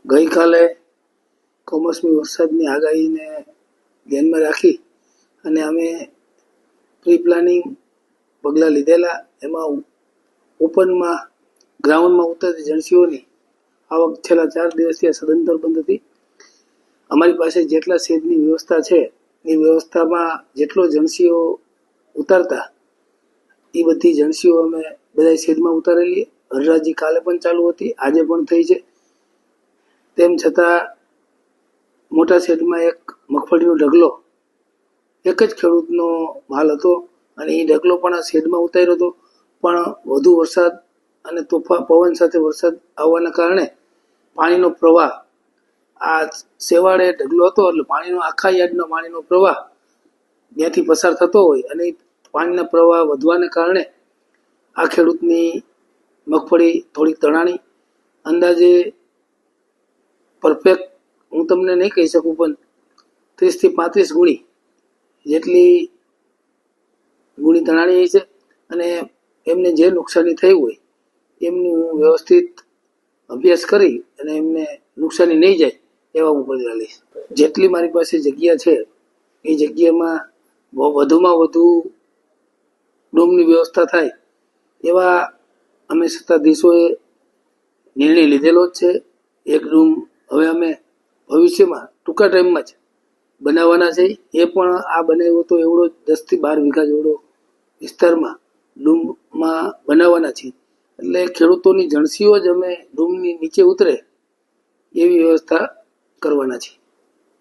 ગઈકાલે કમોસમી વરસાદની આગાહીને ધ્યાનમાં રાખી અને અમે પ્રી પ્લાનિંગ પગલાં લીધેલા. એમાં ઓપનમાં ગ્રાઉન્ડમાં ઉતરતી જણસીઓની આવક છેલ્લા 4 દિવસથી સદંતર બંધ હતી. અમારી પાસે જેટલા શેડની વ્યવસ્થા છે એ વ્યવસ્થામાં જેટલો જણસીઓ ઉતારતા એ બધી જણસીઓ અમે બધા શેડમાં ઉતારેલી. હરરાજી કાલે પણ ચાલુ હતી, આજે પણ થઈ છે. તેમ છતાં મોટા શેડમાં એક મગફળીનો ઢગલો એક જ ખેડૂતનો માલ હતો અને એ ઢગલો પણ આ શેડમાં ઉતાર્યો હતો. પણ વધુ વરસાદ અને તોફાન પવન સાથે વરસાદ આવવાના કારણે પાણીનો પ્રવાહ આ સેવાળે ઢગલો હતો એટલે પાણીનો આખા યાર્ડનો પાણીનો પ્રવાહ ત્યાંથી પસાર થતો હોય અને પાણીના પ્રવાહ વધવાને કારણે આ ખેડૂતની મગફળી થોડીક તણાણી. અંદાજે પરફેક્ટ હું તમને નહીં કહી શકું, પણ 30 થી 35 ગુણી જેટલી ગુણી તણાણી છે અને એમને જે નુકસાની થઈ હોય એમનું હું વ્યવસ્થિત અભ્યાસ કરી અને એમને નુકસાની નહીં જાય એવા હું પગલાં લઈશ. જેટલી મારી પાસે જગ્યા છે એ જગ્યામાં વધુમાં વધુ ડૂમની વ્યવસ્થા થાય એવા અમે સત્તાધીશોએ નિર્ણય લીધેલો જ છે. એક ડૂમ હવે અમે ભવિષ્યમાં ટૂંકા ટાઈમમાં જ બનાવવાના છે. એ પણ આ બનાવ્યો તો એવડો 10 થી 12 વીઘા જેવડો વિસ્તારમાં ડૂમમાં બનાવવાના છીએ. એટલે ખેડૂતોની જણસીઓ જ અમે ડૂમની નીચે ઉતરે એવી વ્યવસ્થા કરવાના છીએ.